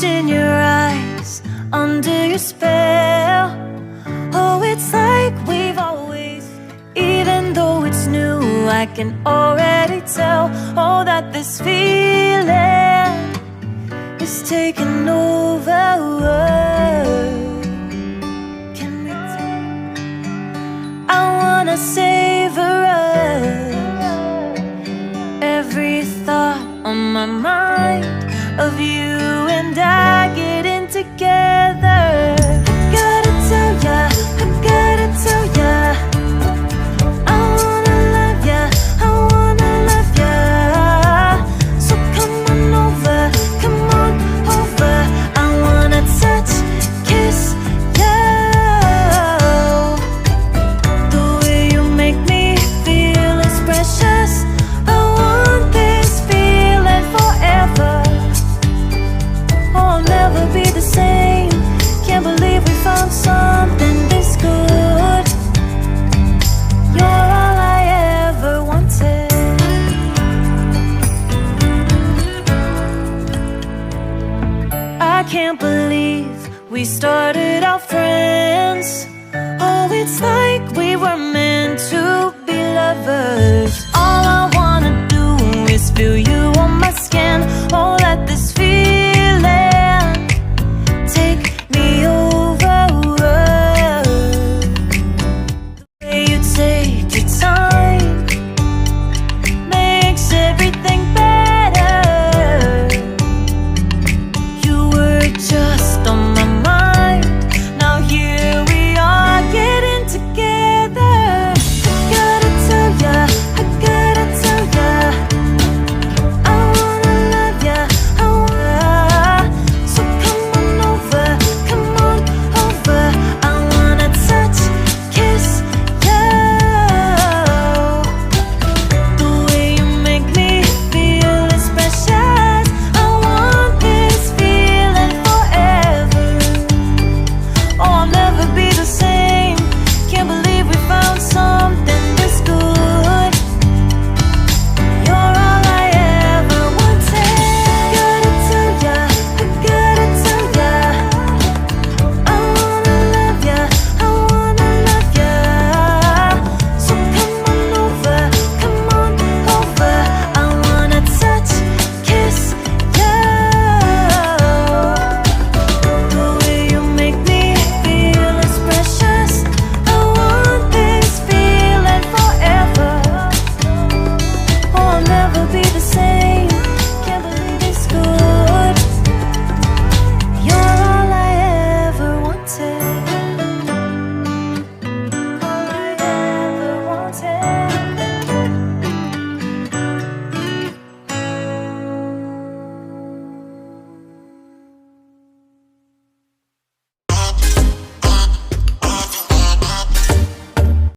in your eyes, under your spell. Oh, it's like we've always, even though it's new, I can already tell, oh, that this feeling is taking over. Can we I wanna savor us, every thought on my mind of you and I getting together. I gotta tell ya, I gotta tell ya, I wanna love ya, I wanna love ya. So come on over, come on over. I wanna touch, kiss ya. The way you make me feel is precious. I want this feeling forever. Oh, I'll never be the same. Can't believe we found something this good. You're all I ever wanted. I can't believe we started out friends. Oh, it's like we were meant to be lovers. All I wanna do is feel you